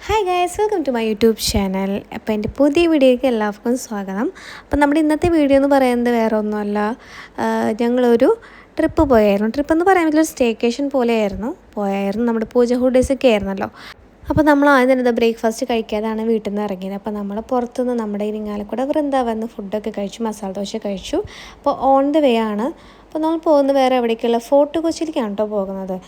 Hi guys, welcome to my YouTube channel. അപ്പോൾ എൻ്റെ പുതിയ വീഡിയോയ്ക്ക് എല്ലാവർക്കും സ്വാഗതം. അപ്പോൾ നമ്മുടെ ഇന്നത്തെ വീഡിയോ എന്ന് പറയുന്നത് വേറെ ഒന്നുമല്ല, ഞങ്ങളൊരു ട്രിപ്പ് പോയായിരുന്നു. ട്രിപ്പ് എന്ന് പറയാൻ പറ്റില്ല, ഒരു സ്റ്റേക്കേഷൻ പോലെയായിരുന്നു നമ്മുടെ പൂജ ഹോളിഡേയ്സൊക്കെ ആയിരുന്നല്ലോ. അപ്പോൾ നമ്മൾ ആദ്യം തന്നെ ബ്രേക്ക്ഫാസ്റ്റ് കഴിക്കാതാണ് വീട്ടിൽ നിന്ന് ഇറങ്ങിയത്. അപ്പോൾ നമ്മൾ പുറത്തുനിന്ന് നമ്മുടെ ഇരിങ്ങാലക്കുട വൃന്ദാവന്ന് ഫുഡൊക്കെ കഴിച്ചു, മസാല ദോശ കഴിച്ചു. അപ്പോൾ ഓൺ ദ വേ ആണ്. അപ്പോൾ നമ്മൾ പോകുന്നത് വേറെ എവിടേക്കുള്ള ഫോർട്ട് കൊച്ചിയിലേക്കാണ് കേട്ടോ പോകുന്നത്.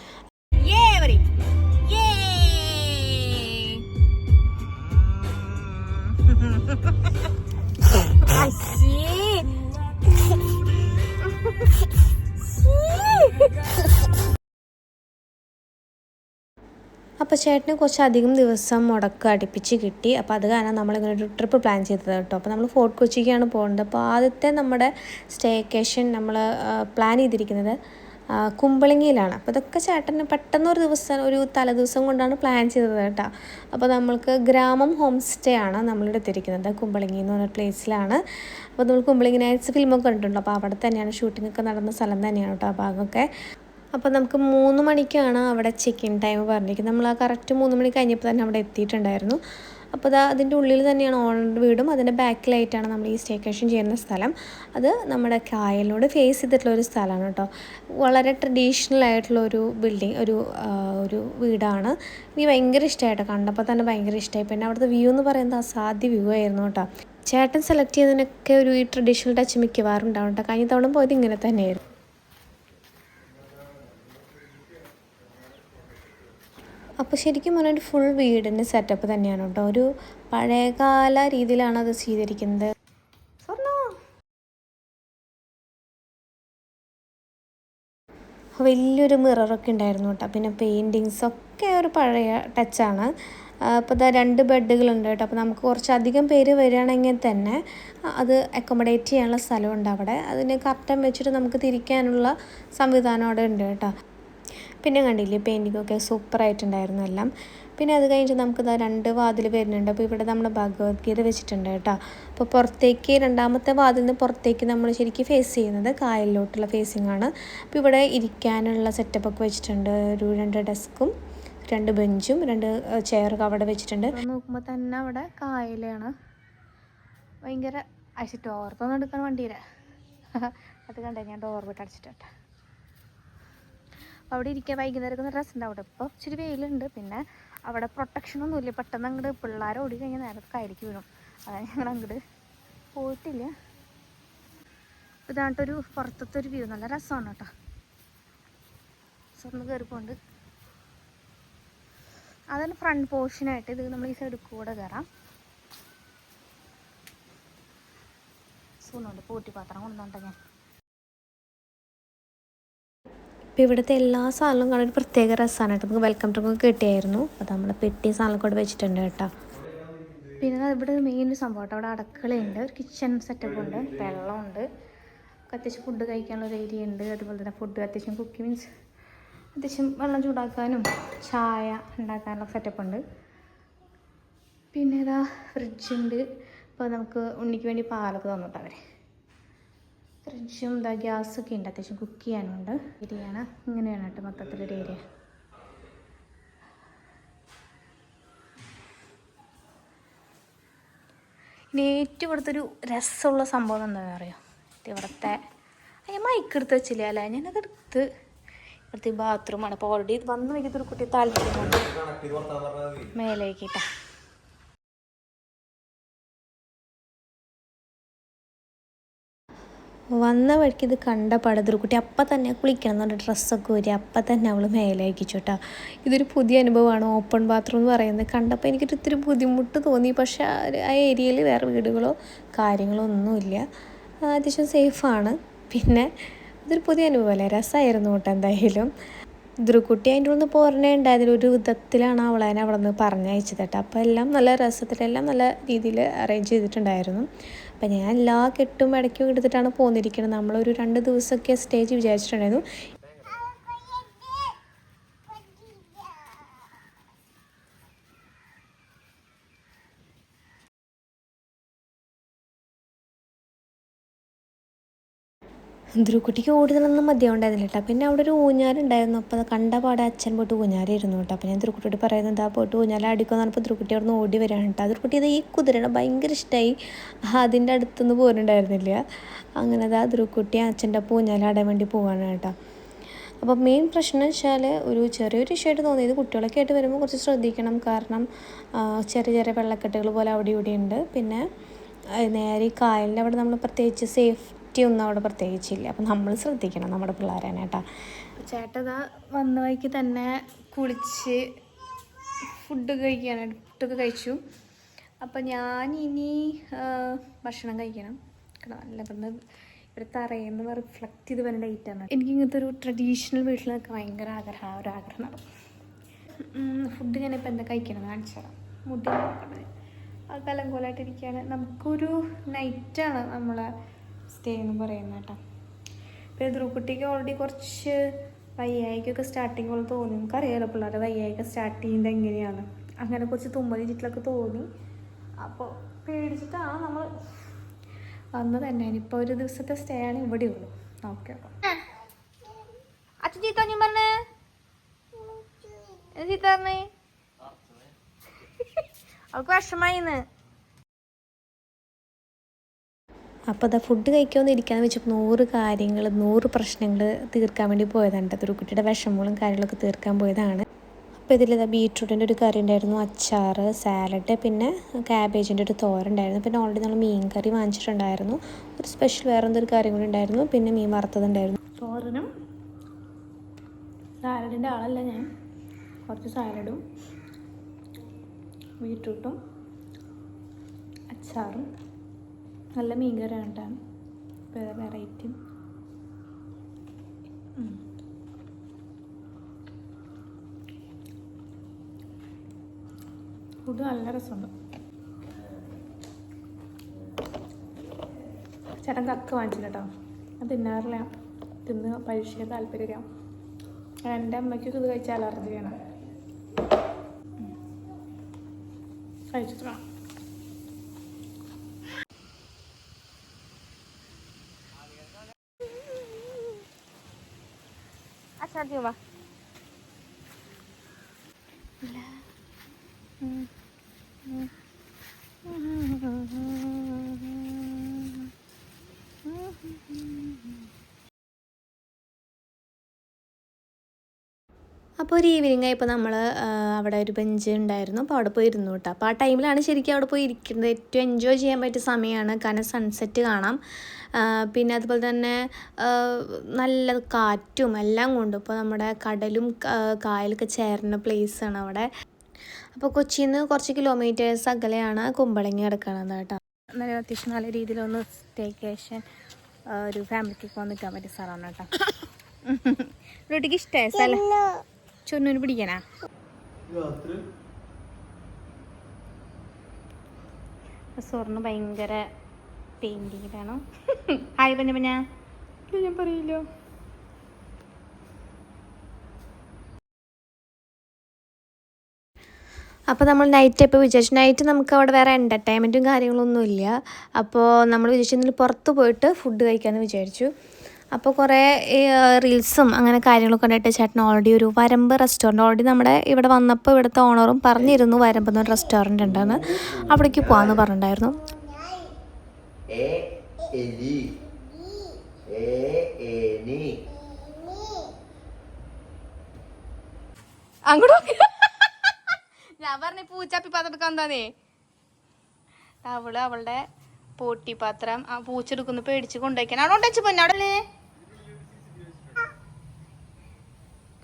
അപ്പോൾ ചേട്ടന് കുറച്ചധികം ദിവസം മുടക്ക് അടുപ്പിച്ച് കിട്ടി. അപ്പോൾ അത് കാരണം നമ്മളിങ്ങനെ ഒരു ട്രിപ്പ് പ്ലാൻ ചെയ്തത് കേട്ടോ. അപ്പോൾ നമ്മൾ ഫോർട്ട് കൊച്ചിക്കാണ് പോകുന്നത്. അപ്പോൾ ആദ്യത്തെ നമ്മുടെ സ്റ്റേക്കേഷൻ നമ്മൾ പ്ലാൻ ചെയ്തിരിക്കുന്നത് കുമ്പളങ്ങിയിലാണ്. അപ്പോൾ ഇതൊക്കെ ചേട്ടന് പെട്ടെന്നൊരു ദിവസം, ഒരു തലേദിവസം കൊണ്ടാണ് പ്ലാൻ ചെയ്തത് കേട്ടോ. അപ്പോൾ നമ്മൾക്ക് ഗ്രാമം ഹോം സ്റ്റേ ആണ് നമ്മളെടുത്തിരിക്കുന്നത്. കുമ്പളങ്ങി എന്ന് പറഞ്ഞ പ്ലേസിലാണ്. അപ്പോൾ നമ്മൾ കുമ്പളങ്ങി നൈറ്റ്സ് ഫിലിമൊക്കെ കണ്ടിട്ടുണ്ട്. അപ്പോൾ അവിടെ തന്നെയാണ് ഷൂട്ടിങ്ങൊക്കെ നടന്ന സ്ഥലം തന്നെയാണ് കേട്ടോ ആ ഭാഗമൊക്കെ. അപ്പോൾ നമുക്ക് 3 മണിക്കാണ് അവിടെ ചെക്കിൻ ടൈം പറഞ്ഞിരിക്കുന്നത്. നമ്മൾ ആ കറക്റ്റ് 3 മണി കഴിഞ്ഞപ്പോൾ തന്നെ അവിടെ എത്തിയിട്ടുണ്ടായിരുന്നു. അപ്പോൾ അതിൻ്റെ ഉള്ളിൽ തന്നെയാണ് ഓണർ വീടും, അതിൻ്റെ ബാക്കിലായിട്ടാണ് നമ്മൾ ഈ സ്റ്റേക്കേഷൻ ചെയ്യുന്ന സ്ഥലം. അത് നമ്മുടെ കായലിനോട് ഫേസ് ചെയ്തിട്ടുള്ള ഒരു സ്ഥലമാണ് കേട്ടോ. വളരെ ട്രഡീഷണൽ ആയിട്ടുള്ള ഒരു ബിൽഡിങ്, ഒരു വീടാണ്. എനിക്ക് ഭയങ്കര ഇഷ്ടമായിട്ടോ, കണ്ടപ്പോൾ തന്നെ ഭയങ്കര ഇഷ്ടമായി. പിന്നെ അവിടുത്തെ വ്യൂ എന്ന് പറയുന്നത് അസാധ്യ വ്യൂ ആയിരുന്നു കേട്ടോ. ചേട്ടൻ സെലക്ട് ചെയ്തതിനൊക്കെ ഒരു ഈ ട്രഡീഷണൽ ടച്ച് മിക്കവാറും ഉണ്ടാവും കേട്ടോ. കഴിഞ്ഞ തവണ പോയത് ഇങ്ങനെ തന്നെയായിരുന്നു. അപ്പോൾ ശരിക്കും പറഞ്ഞാൽ ഒരു ഫുൾ വീടിൻ്റെ സെറ്റപ്പ് തന്നെയാണ് കേട്ടോ. ഒരു പഴയകാല രീതിയിലാണ് അത് ചെയ്തിരിക്കുന്നത്. വലിയൊരു മിററൊക്കെ ഉണ്ടായിരുന്നു കേട്ടോ. പിന്നെ പെയിൻറ്റിങ്സൊക്കെ ഒരു പഴയ ടച്ചാണ്. അപ്പോൾ 2 ബെഡുകളുണ്ട് കേട്ടോ. അപ്പോൾ നമുക്ക് കുറച്ചധികം പേര് വരികയാണെങ്കിൽ തന്നെ അത് അക്കോമഡേറ്റ് ചെയ്യാനുള്ള സ്ഥലമുണ്ട് അവിടെ. അതിന് കർട്ടൻ വെച്ചിട്ട് നമുക്ക് തിരിക്കാനുള്ള സംവിധാനം അവിടെ ഉണ്ട് കേട്ടോ. പിന്നെ കണ്ടില്ലേ, പെയിൻറ്റിങ്ങൊക്കെ സൂപ്പറായിട്ടുണ്ടായിരുന്നു എല്ലാം. പിന്നെ അത് കഴിഞ്ഞിട്ട് നമുക്ക് 2 വാതിൽ വരുന്നുണ്ട്. അപ്പോൾ ഇവിടെ നമ്മൾ ഭഗവത്ഗീത വെച്ചിട്ടുണ്ട് കേട്ടോ. അപ്പോൾ പുറത്തേക്ക്, രണ്ടാമത്തെ വാതിലിന് പുറത്തേക്ക് നമ്മൾ ശരിക്കും ഫേസ് ചെയ്യുന്നത് കായലിലോട്ടുള്ള ഫേസിങ് ആണ്. അപ്പോൾ ഇവിടെ ഇരിക്കാനുള്ള സെറ്റപ്പൊക്കെ വെച്ചിട്ടുണ്ട്. 2 ഡെസ്കും 2 ബെഞ്ചും 2 ചെയറൊക്കെ അവിടെ വെച്ചിട്ടുണ്ട്. നോക്കുമ്പോൾ തന്നെ അവിടെ കായലാണ്. ഭയങ്കര അയച്ചിട്ട് ഓർത്തൊന്നും എടുക്കണം വണ്ടിയിൽ. അത് കണ്ടേ, ഞാൻ ഡോർ വിട്ട് അടച്ചിട്ടെ. അവിടെ ഇരിക്കാൻ വൈകുന്നേരമൊക്കെ നല്ല രസമുണ്ട്. അവിടെ ഇപ്പോൾ ഇച്ചിരി വെയിലുണ്ട്. പിന്നെ അവിടെ പ്രൊട്ടക്ഷനൊന്നുമില്ല. പെട്ടെന്ന് അങ്ങോട്ട് പിള്ളേരെ ഓടി കഴിഞ്ഞാൽ നേരത്തെ കയറിക്ക് വീഴും. അതാണ് ഞങ്ങൾ അങ്ങോട്ട് പോയിട്ടില്ല. ഇതായിട്ടൊരു പുറത്തത്തെ ഒരു വ്യൂ, നല്ല രസമാണ് കേട്ടോ. സ്വർണ്ണം കയറിപ്പോണ്ട്. അതാണ് ഫ്രണ്ട് പോർഷനായിട്ട്. ഇത് നമ്മൾ ഈ സൈഡിൽ കൂടെ കയറാം. സൂന്നുണ്ട്, പൂട്ടിപ്പാത്രം കൊണ്ടുവന്നിട്ട് ഞാൻ. ഇപ്പോൾ ഇവിടുത്തെ എല്ലാ സാധനവും കാണാൻ ഒരു പ്രത്യേക രസമാണ് കേട്ടോ. നമുക്ക് വെൽക്കം ഡ്രിങ്കൊക്കെ കിട്ടിയായിരുന്നു. അപ്പോൾ നമ്മൾ പെട്ടി സാധനമൊക്കെ ഇവിടെ വെച്ചിട്ടുണ്ട് കേട്ടോ. പിന്നെ ഇവിടെ മെയിൻ സംഭവം കേട്ടോ, അവിടെ അടുക്കളയുണ്ട്, ഒരു കിച്ചൺ സെറ്റപ്പ് ഉണ്ട്, വെള്ളമുണ്ട്, അത്യാവശ്യം ഫുഡ് കഴിക്കാനുള്ള ഒരു ഏരിയ ഉണ്ട്. അതുപോലെ തന്നെ ഫുഡ് അത്യാവശ്യം കുക്കിംഗ് മീൻസ് അത്യാവശ്യം വെള്ളം ചൂടാക്കാനും ചായ ഉണ്ടാക്കാനുള്ള സെറ്റപ്പ് ഉണ്ട്. പിന്നെ ഇതാ ഫ്രിഡ്ജുണ്ട്. ഇപ്പോൾ നമുക്ക് ഉണ്ണിക്ക് വേണ്ടി പാലൊക്കെ തന്നിട്ട് അവർ. ഫ്രിഡ്ജും ഗ്യാസൊക്കെ ഉണ്ട്, അത്യാവശ്യം കുക്ക് ചെയ്യാനുണ്ട്. ഏരിയയാണ് ഇങ്ങനെയാണ് കേട്ടോ മൊത്തത്തിലൊരു ഏരിയ. ഇനി ഏറ്റവും ഇവിടുത്തെ രസമുള്ള സംഭവം എന്താണെന്ന് അറിയാം, ഇവിടുത്തെ മൈക്ക് എടുത്ത് വെച്ചില്ല അല്ലേ, ഞാനതെടുത്ത് ഇവിടുത്തെ ബാത്റൂമാണ്. അപ്പോൾ ഓൾറെഡി വന്ന് വയ്ക്കുന്നൊരു കുട്ടി താല്പര്യമുണ്ട് മേലേക്കിട്ടാ. വന്ന വഴിക്ക് ഇത് കണ്ട പടതൊരു കുട്ടി അപ്പം തന്നെ കുളിക്കണം എന്ന് പറഞ്ഞിട്ട് ഡ്രസ്സൊക്കെ ഊരി അപ്പം തന്നെ അവൾ മേലേക്കിച്ചു കേട്ടോ. ഇതൊരു പുതിയ അനുഭവമാണ് ഓപ്പൺ ബാത്റൂം എന്ന് പറയുന്നത്. കണ്ടപ്പോൾ എനിക്കൊരു ഇത്തിരി ബുദ്ധിമുട്ട് തോന്നി. പക്ഷേ ആ ഏരിയയിൽ വേറെ വീടുകളോ കാര്യങ്ങളോ ഒന്നുമില്ല, അത്യാവശ്യം സേഫാണ്. പിന്നെ ഇതൊരു പുതിയ അനുഭവമല്ലേ, രസമായിരുന്നു കേട്ടോ. എന്തായാലും ധ്രുക്കുട്ടി അതിൻ്റെ ഉള്ളിൽ നിന്ന് പോരണേ ഉണ്ടായതിൽ ഒരു വിധത്തിലാണ് അവളെ അവിടെ നിന്ന് പറഞ്ഞയച്ചത് കേട്ടോ. അപ്പോൾ എല്ലാം നല്ല രസത്തിലെല്ലാം നല്ല രീതിയിൽ അറേഞ്ച് ചെയ്തിട്ടുണ്ടായിരുന്നു. അപ്പം ഞാൻ എല്ലാ കെട്ടും ഇടയ്ക്കും എടുത്തിട്ടാണ് പോന്നിരിക്കുന്നത്. നമ്മളൊരു 2 ദിവസമൊക്കെ സ്റ്റേജ് വിചാരിച്ചിട്ടുണ്ടായിരുന്നു. ധ്രുക്കുട്ടിക്ക് ഓടുന്നതൊന്നും മതിയാവുണ്ടായിരുന്നില്ല കേട്ടോ. പിന്നെ അവിടെ ഒരു ഊഞ്ഞാലുണ്ടായിരുന്നു. അപ്പോൾ അത് കണ്ട പാടെ അച്ഛൻ പോയിട്ട് ഊഞ്ഞാലായിരുന്നു കേട്ടോ. അപ്പോൾ ഞാൻ ധ്രുക്കുട്ടിയോട് പറയുന്നത് എന്താ പോയിട്ട് ഊഞ്ഞാല അടിക്കുമെന്ന് പറഞ്ഞപ്പോൾ ധ്രുക്കുട്ടി അവിടെ നിന്ന് ഓടി വരികയാണ് കേട്ടോ. ധ്രുക്കുട്ടി ഇത് ഈ കുതിരയുടെ ഭയങ്കര ഇഷ്ടമായി, അതിൻ്റെ അടുത്തൊന്നും പോരുന്നുണ്ടായിരുന്നില്ല. അങ്ങനെ അതാ ധ്രുക്കുട്ടി അച്ഛൻ്റെ ഒപ്പം ഊഞ്ഞാലാടാൻ വേണ്ടി പോവാണ് കേട്ടോ. അപ്പോൾ മെയിൻ പ്രശ്നം വെച്ചാൽ ഒരു ചെറിയൊരു ഇഷ്യമായിട്ട് തോന്നിയത് കുട്ടികളൊക്കെ ആയിട്ട് വരുമ്പോൾ കുറച്ച് ശ്രദ്ധിക്കണം. കാരണം ചെറിയ ചെറിയ വെള്ളക്കെട്ടുകൾ പോലെ അവിടെ ഇവിടെ ഉണ്ട്. പിന്നെ നേരെ ഈ കായലിൻ്റെ അവിടെ നമ്മൾ പ്രത്യേകിച്ച് സേഫ്റ്റി ഒന്നും അവിടെ പ്രത്യേകിച്ചില്ല. അപ്പം നമ്മൾ ശ്രദ്ധിക്കണം നമ്മുടെ പിള്ളേരാണ് കേട്ടോ. ചേട്ടതാ വന്ന വഴിക്ക് തന്നെ കുളിച്ച് ഫുഡ് കഴിക്കാനായിട്ട് ഫുഡൊക്കെ കഴിച്ചു. അപ്പം ഞാനിനി ഭക്ഷണം കഴിക്കണം. നല്ല ഇവിടുന്ന് ഇവിടെ തറയെന്ന് റിഫ്ലക്റ്റ് ചെയ്ത് വരുന്ന ലൈറ്റാണ്. എനിക്ക് ഇങ്ങനത്തെ ഒരു ട്രഡീഷണൽ വീട്ടിൽ നിൽക്കാൻ ഭയങ്കര ആഗ്രഹമാണ്. ഫുഡ് ഞാനിപ്പോൾ എന്താ കഴിക്കണം കാണിച്ചു തരാം. മുടി നോക്കണേ ആ കലങ്കോലായിട്ടിരിക്കുകയാണ്. നമുക്കൊരു നൈറ്റാണ് നമ്മളെ സ്റ്റേ എന്ന് പറയുന്നത് കേട്ടോ. ഇപ്പോൾ ധ്രുക്കുട്ടിക്ക് ഓൾറെഡി കുറച്ച് വയ്യായിക്കൊക്കെ സ്റ്റാർട്ടിങ് പോലെ തോന്നി. നമുക്കറിയാലോ പിള്ളേരുടെ വയ്യായിക്ക് സ്റ്റാർട്ട് ചെയ്യുന്നത് എങ്ങനെയാണ്. അങ്ങനെ കുറച്ച് തുമ്മൽ ചുറ്റിലൊക്കെ തോന്നി. അപ്പോൾ പേടിച്ചിട്ടാണ് നമ്മൾ വന്നത് തന്നെ. ഇനിയിപ്പോൾ ഒരു ദിവസത്തെ സ്റ്റേ ആണ് ഇവിടെ ഉള്ളൂ. ഓക്കെ അച്ഛൻ ചീത്ത പറഞ്ഞേ ചീത്ത പറഞ്ഞേ അവൾക്ക് വിഷമായിന്ന്. അപ്പോൾ അതാ ഫുഡ് കഴിക്കാമെന്ന് ഇരിക്കാന്ന് വെച്ചപ്പോൾ 100 കാര്യങ്ങൾ 100 പ്രശ്നങ്ങൾ തീർക്കാൻ വേണ്ടി പോയതാണ്. ഒരു കുട്ടിയുടെ വിഷമങ്ങളും കാര്യങ്ങളൊക്കെ തീർക്കാൻ പോയതാണ്. അപ്പോൾ ഇതിലിതാ ബീട്രൂട്ടിൻ്റെ ഒരു കറി ഉണ്ടായിരുന്നു, അച്ചാർ, സാലഡ്, പിന്നെ ക്യാബേജിൻ്റെ ഒരു തോരൻ ഉണ്ടായിരുന്നു. പിന്നെ ഓൾറെഡി നമ്മൾ മീൻ കറി വാങ്ങിച്ചിട്ടുണ്ടായിരുന്നു. ഒരു സ്പെഷ്യൽ വേറെ എന്തൊരു കാര്യം കൂടി ഉണ്ടായിരുന്നു. പിന്നെ മീൻ വറുത്തതുണ്ടായിരുന്നു. തോരനും സാലഡിൻ്റെ ആളല്ല ഞാൻ. കുറച്ച് സാലഡും ബീട്രൂട്ടും അച്ചാറും നല്ല മീൻ കറിയാണ് കേട്ടോ. വേറെ വെറൈറ്റിയും ഫുഡ് നല്ല രസമുണ്ട്. ചേട്ടൻ കക്ക വാങ്ങിച്ചില്ല കേട്ടോ. ഞാൻ തിന്നാറില്ല, തിന്ന് പരീക്ഷിക്കാൻ താല്പര്യമില്ല. എൻ്റെ അമ്മയ്ക്കൊക്കെ ഇത് കഴിച്ചാൽ അലർജിയാണ്. കഴിച്ചിട്ടാ അസാധ്യമാ. അപ്പോൾ ഒരു ഈവനിങ് ആയപ്പോൾ നമ്മൾ അവിടെ ഒരു ബെഞ്ച് ഉണ്ടായിരുന്നു. അപ്പോൾ അവിടെ പോയി ഇരുന്നു കേട്ടോ. അപ്പോൾ ആ ടൈമിലാണ് ശരിക്കും അവിടെ പോയി ഇരിക്കുന്നത്. ഏറ്റവും എൻജോയ് ചെയ്യാൻ പറ്റിയ സമയമാണ്. കാരണം സൺസെറ്റ് കാണാം, പിന്നെ അതുപോലെ തന്നെ നല്ല കാറ്റും എല്ലാം കൊണ്ടും. ഇപ്പോൾ നമ്മുടെ കടലും കായലൊക്കെ ചേർന്ന പ്ലേസാണ് അവിടെ. അപ്പോൾ കൊച്ചിയിൽ നിന്ന് കുറച്ച് കിലോമീറ്റേഴ്സ് അകലെയാണ് കുമ്പളങ്ങി കിടക്കുന്നത് കേട്ടോ. എന്നാലും അത്യാവശ്യം നല്ല രീതിയിലൊന്ന് സ്റ്റേക്കേഷൻ ഒരു ഫാമിലിക്ക് പോകാൻ നിൽക്കാൻ പറ്റിയ സ്ഥലമാണ് കേട്ടോ. വീട്ടിക്ക് ഇഷ്ടമായ സ്ഥലം. ചൊന്നൂന് പിടിക്കാനാ സ്വർണ്ണ ഭയങ്കര പെയിന്റിങ്ങിലാണോ? ഹായ് പഞ്ഞ ഞാൻ പറയില്ലോ. അപ്പോൾ നമ്മൾ നൈറ്റ് ഇപ്പോൾ വിചാരിച്ചു, നൈറ്റ് നമുക്ക് അവിടെ വേറെ എൻ്റർടൈൻമെൻറ്റും കാര്യങ്ങളൊന്നുമില്ല. അപ്പോൾ നമ്മൾ വിചാരിച്ചതിൽ പുറത്ത് പോയിട്ട് ഫുഡ് കഴിക്കാമെന്ന് വിചാരിച്ചു. അപ്പോൾ കുറേ റീൽസും അങ്ങനെ കാര്യങ്ങളൊക്കെ കണ്ടിട്ട് ചേട്ടൻ ഓൾറെഡി ഒരു വരമ്പ് റെസ്റ്റോറൻറ്റ് ഓൾറെഡി നമ്മുടെ ഇവിടെ വന്നപ്പോൾ ഇവിടുത്തെ ഓണറും പറഞ്ഞിരുന്നു വരമ്പ് എന്നൊരു റെസ്റ്റോറൻറ്റ് ഉണ്ടെന്ന്, അവിടേക്ക് പോകാമെന്ന് പറഞ്ഞിട്ടുണ്ടായിരുന്നു. അങ്ങോട്ട് ഞാൻ പറഞ്ഞ പൂച്ചാപ്പി പാത്രം എന്താന്നേ, അവളുടെ പോട്ടിപ്പാത്രം ആ പൂച്ചെടുക്കുന്ന പേടിച്ച് കൊണ്ടുവയ്ക്കാൻ അവിടെ കൊണ്ടുവച്ച് പോന്നെ അവിടെ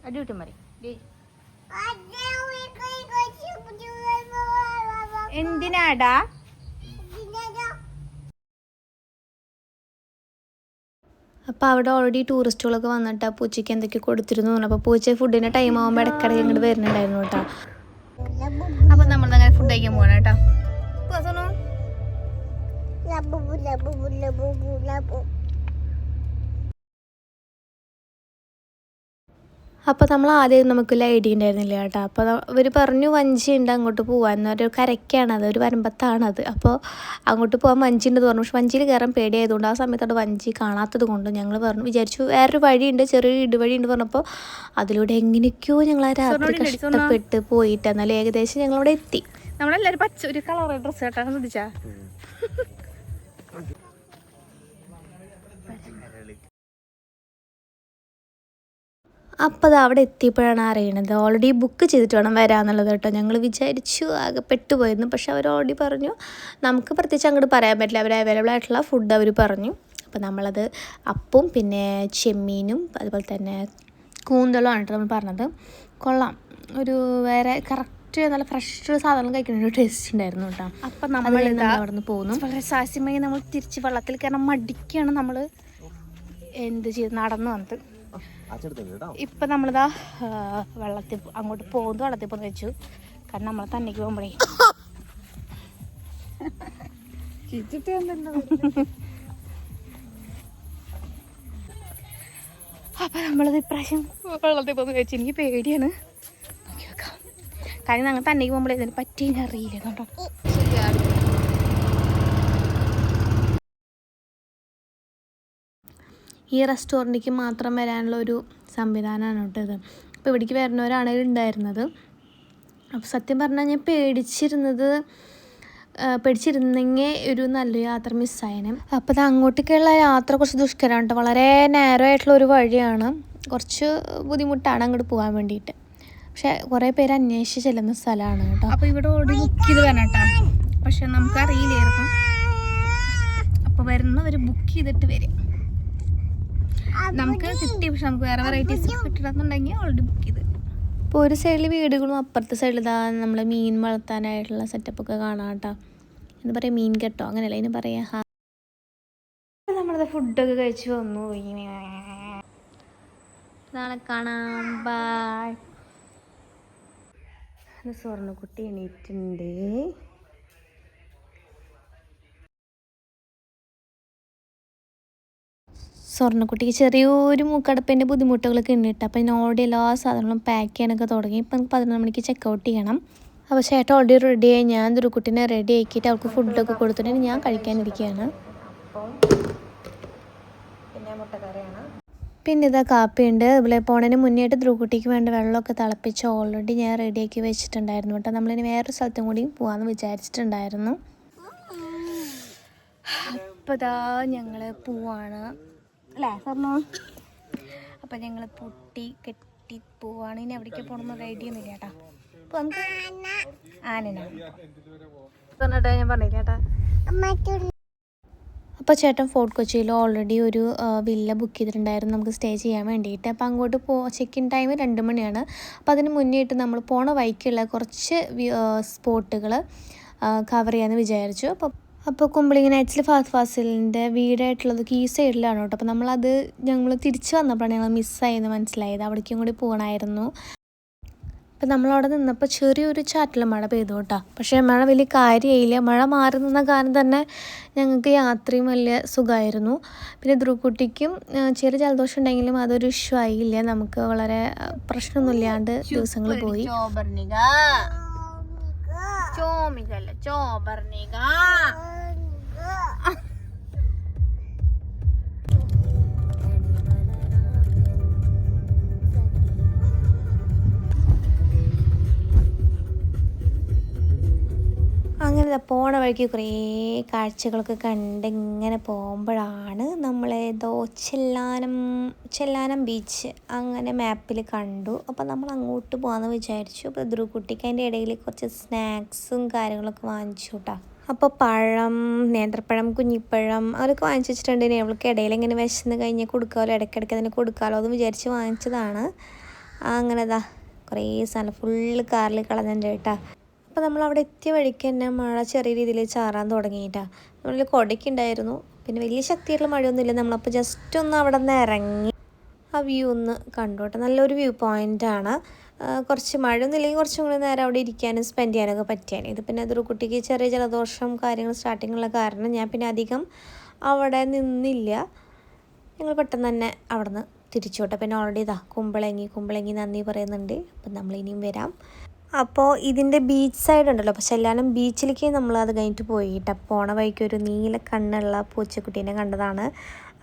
അടിവിട്ടും മതി. എന്തിനാടാ? അപ്പോൾ അവിടെ ഓൾറെഡി ടൂറിസ്റ്റുകളൊക്കെ വന്നിട്ട് ആ പൂച്ചയ്ക്ക് എന്തൊക്കെ കൊടുത്തിരുന്നു. അപ്പോൾ പൂച്ച ഫുഡിൻ്റെ ടൈം ആകുമ്പോൾ ഇടയ്ക്കിടയ്ക്ക് ഇങ്ങോട്ട് വരുന്നുണ്ടായിരുന്നു കേട്ടോ. അപ്പോൾ നമ്മളങ്ങനെ ഫുഡ് കഴിക്കാൻ പോകണം കേട്ടോ. അപ്പോൾ നമ്മൾ ആദ്യം നമുക്കൊരു ഐഡിയ ഉണ്ടായിരുന്നില്ല കേട്ടോ. അപ്പോൾ അവർ പറഞ്ഞു വഞ്ചി ഉണ്ട് അങ്ങോട്ട് പോകാൻ, എന്നൊരു കരയ്ക്കാണത്, ഒരു വരമ്പത്താണത്. അപ്പോൾ അങ്ങോട്ട് പോകാൻ വഞ്ചി ഉണ്ടെന്ന് പറഞ്ഞു. പക്ഷെ വഞ്ചിയിൽ കയറാൻ പേടിയായതുകൊണ്ട് ആ സമയത്തോട് വഞ്ചി കാണാത്തത് കൊണ്ട് ഞങ്ങൾ വിചാരിച്ചു വേറൊരു വഴിയുണ്ട്, ചെറിയൊരു ഇടുവഴിയുണ്ട് പറഞ്ഞപ്പോൾ അതിലൂടെ എങ്ങനെയൊക്കെയോ ഞങ്ങൾ ആ രാത്രി കഷ്ടപ്പെട്ട് പോയിട്ട് എന്നാലും ഏകദേശം ഞങ്ങളവിടെ എത്തി. നമ്മളെല്ലാവരും പച്ച ഒരു കളർ ഡ്രസ്സ് കേട്ടാണ് ശ്രദ്ധിച്ചാ. അപ്പോൾ അത് അവിടെ എത്തിയപ്പോഴാണ് അറിയണത് ഓൾറെഡി ബുക്ക് ചെയ്തിട്ട് വേണം വരാമെന്നുള്ളത് കേട്ടോ. ഞങ്ങൾ വിചാരിച്ചു ആകെ പെട്ടുപോയിരുന്നു. പക്ഷെ അവർ ഓൾറെഡി പറഞ്ഞു നമുക്ക് പ്രത്യേകിച്ച് അങ്ങോട്ട് പറയാൻ പറ്റില്ല, അവർ അവൈലബിൾ ആയിട്ടുള്ള ഫുഡ് അവർ പറഞ്ഞു. അപ്പോൾ നമ്മളത് അപ്പവും പിന്നെ ചെമ്മീനും അതുപോലെ തന്നെ കൂന്തളുമാണ് കേട്ടോ നമ്മൾ പറഞ്ഞത്. കൊള്ളാം, ഒരു വേറെ കറക്റ്റ് നല്ല ഫ്രഷ് സാധനം കഴിക്കുന്ന ഒരു ടേസ്റ്റ് ഉണ്ടായിരുന്നു കേട്ടോ. അപ്പം നമ്മൾ അവിടെ നിന്ന് പോകുന്നു. വളരെ സാഹസ്യമായി നമ്മൾ തിരിച്ച് വെള്ളത്തിൽ കയറാൻ മടിക്കാണ് നമ്മൾ എന്ത് ചെയ്ത് നടന്നു വന്നത്. ഇപ്പം നമ്മളിതാ വെള്ളത്തിൽ അങ്ങോട്ട് പോകുന്നു, വെള്ളത്തിൽ പോന്ന് വെച്ചു. കാരണം നമ്മൾ തന്നേക്ക് പോകുമ്പോഴേ അപ്പം നമ്മളത് ഇപ്രാവശ്യം വെള്ളത്തിൽ പോന്ന് വെച്ചു. എനിക്ക് പേടിയാണ്, നോക്കി വെക്കാം. കാരണം ഞങ്ങൾ തന്നേക്ക് പോകുമ്പോഴേ ഇതിന് പറ്റിയെന്ന് അറിയില്ല കേട്ടോ. ഈ റെസ്റ്റോറൻറ്റിലേക്ക് മാത്രം വരാനുള്ള ഒരു സംവിധാനമാണ് കേട്ടോ ഇത്. അപ്പോൾ ഇവിടേക്ക് വരുന്നവരാണ് ഉണ്ടായിരുന്നത്. അപ്പോൾ സത്യം പറഞ്ഞാൽ ഞാൻ പേടിച്ചിരുന്നെങ്കിൽ ഒരു നല്ലൊരു യാത്ര മിസ്സായനെ. അപ്പോൾ അത് അങ്ങോട്ടേക്കുള്ള യാത്ര കുറച്ച് ദുഷ്കരമാണ് കേട്ടോ. വളരെ നേരോ ആയിട്ടുള്ള ഒരു വഴിയാണ്, കുറച്ച് ബുദ്ധിമുട്ടാണ് അങ്ങോട്ട് പോകാൻ വേണ്ടിയിട്ട്. പക്ഷേ കുറേ പേര് അന്വേഷിച്ച് ചെല്ലുന്ന സ്ഥലമാണ് കേട്ടോ. അപ്പോൾ ഇവിടെ ഓടി ബുക്ക് ചെയ്ത് വേണം കേട്ടോ. പക്ഷെ നമുക്കറിയില്ലായിരുന്നു. അപ്പോൾ വരുന്നവർ ബുക്ക് ചെയ്തിട്ട് വരും. നമുക്ക് കിട്ടി, പക്ഷെ നമുക്ക് വേറെ വെറൈറ്റീസ് കിട്ടണമെന്നുണ്ടെങ്കിൽ ഓൾറെഡി ബുക്ക് ചെയ്ത്. ഇപ്പോൾ ഒരു സൈഡിൽ വീടുകളും അപ്പുറത്തെ സൈഡിൽ ഇതാ നമ്മൾ മീൻ വളർത്താനായിട്ടുള്ള സെറ്റപ്പൊക്കെ കാണാം കേട്ടോ. എന്താ പറയുക, മീൻ കെട്ടോ അങ്ങനെയല്ല അതിന് പറയാം. നമ്മളത് ഫുഡൊക്കെ കഴിച്ച് വന്നു. നാളെ കാണാം, ബൈ. സ്വർണ്ണക്കുട്ടി എണീറ്റുണ്ട്. സ്വർണ്ണക്കുട്ടിക്ക് ചെറിയൊരു മൂക്കടപ്പിൻ്റെ ബുദ്ധിമുട്ടുകളൊക്കെ ഉണ്ട് കേട്ടോ. അപ്പോൾ ഞാൻ ഓൾറെഡി എല്ലാ സാധനങ്ങളും പാക്ക് ചെയ്യാനൊക്കെ തുടങ്ങി. ഇപ്പം നമുക്ക് 11 മണിക്ക് ചെക്കൗട്ട് ചെയ്യണം. അപ്പോൾ ചേട്ടൻ ഓൾറെഡി റെഡിയായി. ഞാൻ ദുരുക്കുട്ടീനെ റെഡി ആക്കിയിട്ട് അവൾക്ക് ഫുഡൊക്കെ കൊടുത്തിട്ട് ഞാൻ കഴിക്കാനിരിക്കുകയാണ്. പിന്നെ ഇതാ കാപ്പിയുണ്ട്. അതുപോലെ പോണതിന് മുന്നേയായിട്ട് ധ്രുക്കുട്ടിക്ക് വേണ്ട വെള്ളമൊക്കെ തിളപ്പിച്ച് ഓൾറെഡി ഞാൻ റെഡിയാക്കി വെച്ചിട്ടുണ്ടായിരുന്നു കേട്ടോ. നമ്മളിനി വേറൊരു സ്ഥലത്തും കൂടി പോകാമെന്ന് വിചാരിച്ചിട്ടുണ്ടായിരുന്നു. അപ്പോൾ ഇതാ ഞങ്ങൾ പോവാണ് അല്ലേ സ്വർണ്ണ. അപ്പം ഞങ്ങൾ പൊട്ടി കെട്ടി പോവാണ്. ഇനി എവിടേക്ക് പോകണമെന്ന് ഐഡിയ ഒന്നുമില്ല കേട്ടോ. അപ്പോൾ നമുക്ക് ആനനാണ് ഞാൻ പറഞ്ഞില്ല ചേട്ടാ. അപ്പോൾ ചേട്ടൻ ഫോർട്ട് കൊച്ചിയിൽ ഓൾറെഡി ഒരു വില്ല ബുക്ക് ചെയ്തിട്ടുണ്ടായിരുന്നു നമുക്ക് സ്റ്റേ ചെയ്യാൻ വേണ്ടിയിട്ട്. അപ്പോൾ അങ്ങോട്ട് ചെക്ക് ഇൻ ടൈം 2 മണിയാണ്. അപ്പോൾ അതിന് മുന്നേയായിട്ട് നമ്മൾ പോണ വഴിക്കുള്ള കുറച്ച് സ്പോട്ടുകൾ കവർ ചെയ്യാമെന്ന് വിചാരിച്ചു. അപ്പോൾ കുമ്പളിങ്ങ നൈറ്റ്സിൽ ഫഹദ് ഫാസിലിൻ്റെ വീടായിട്ടുള്ളത് ഈ സൈഡിലാണ് കേട്ടോ. അപ്പോൾ ഞങ്ങൾ തിരിച്ച് വന്നപ്പോഴാണ് ഞങ്ങൾ മിസ്സായെന്ന് മനസ്സിലായത്. അവിടേക്കും കൂടി പോകണമായിരുന്നു. അപ്പോൾ നമ്മളവിടെ നിന്നപ്പോൾ ചെറിയൊരു ചാറ്റൽ മഴ പെയ്തു കേട്ടോ. പക്ഷേ മഴ വലിയ കാര്യമായില്ല. മഴ മാറി നിന്ന കാരണം തന്നെ ഞങ്ങൾക്ക് യാത്രയും വലിയ സുഖമായിരുന്നു. പിന്നെ ധ്രുക്കുട്ടിക്കും ചെറിയ ജലദോഷം ഉണ്ടെങ്കിലും അതൊരു ഇഷ്യൂ ആയില്ല. നമുക്ക് വളരെ പ്രശ്നമൊന്നുമില്ലാണ്ട് ദിവസങ്ങൾ പോയി. അങ്ങനെ പോണ വഴിക്ക് കുറേ കാഴ്ചകളൊക്കെ കണ്ട് ഇങ്ങനെ പോകുമ്പോഴാണ് നമ്മളേതോ ചെല്ലാനം ബീച്ച് അങ്ങനെ മാപ്പിൽ കണ്ടു. അപ്പോൾ നമ്മൾ അങ്ങോട്ട് പോകാമെന്ന് വിചാരിച്ചു. അപ്പോൾ ധ്രുക്കുട്ടിക്ക് അതിൻ്റെ ഇടയിൽ കുറച്ച് സ്നാക്സും കാര്യങ്ങളൊക്കെ വാങ്ങിച്ചു കേട്ടോ. അപ്പോൾ പഴം, നേന്ത്രപ്പഴം, കുഞ്ഞിപ്പഴം അതൊക്കെ വാങ്ങിച്ചു വെച്ചിട്ടുണ്ട്. അവൾക്ക് ഇടയിൽ ഇങ്ങനെ വിശന്ന് കഴിഞ്ഞാൽ കൊടുക്കാമല്ലോ, ഇടയ്ക്കിടയ്ക്ക് അതിനെ കൊടുക്കാമല്ലോ എന്ന് വിചാരിച്ച് വാങ്ങിച്ചതാണ്. അങ്ങനെ കുറേ സാധനം ഫുള്ള് കാറിൽ കളഞ്ഞിട്ടുണ്ട് കേട്ടോ. അപ്പോൾ നമ്മളവിടെ എത്തിയ വഴിക്ക് തന്നെ മഴ ചെറിയ രീതിയിൽ ചാറാൻ തുടങ്ങിയിട്ടാണ്. നമ്മളിൽ കൊടയ്ക്കുണ്ടായിരുന്നു. പിന്നെ വലിയ ശക്തിയായിട്ടുള്ള മഴയൊന്നുമില്ല. നമ്മളപ്പോൾ ജസ്റ്റ് ഒന്ന് അവിടെ നിന്ന് ഇറങ്ങി ആ വ്യൂ ഒന്ന് കണ്ടു കേട്ടോ. നല്ലൊരു വ്യൂ പോയിൻ്റാണ്. കുറച്ച് മഴയൊന്നുമില്ലെങ്കിൽ കുറച്ചും കൂടി നേരം അവിടെ ഇരിക്കാനും സ്പെൻഡ് ചെയ്യാനൊക്കെ പറ്റിയാണ്. ഇത് പിന്നെ അതൊരു കുട്ടിക്ക് ചെറിയ ജലദോഷം കാര്യങ്ങൾ സ്റ്റാർട്ടിങ്ങുള്ള കാരണം ഞാൻ പിന്നെ അധികം അവിടെ നിന്നില്ല. ഞങ്ങൾ പെട്ടെന്ന് തന്നെ അവിടെ നിന്ന് തിരിച്ചോട്ടെ. പിന്നെ ഓൾറെഡി കുമ്പളങ്ങി നന്ദി പറയുന്നുണ്ട്. അപ്പം നമ്മളിനിയും വരാം. അപ്പോൾ ഇതിൻ്റെ ബീച്ച് സൈഡ് ഉണ്ടല്ലോ, അപ്പോൾ ചെല്ലാനം ബീച്ചിലേക്ക് നമ്മൾ അത് കഴിഞ്ഞിട്ട് പോയിട്ട് പോണ വഴിക്ക് ഒരു നീല കണ്ണുള്ള പൂച്ചക്കുട്ടീനെ കണ്ടതാണ്.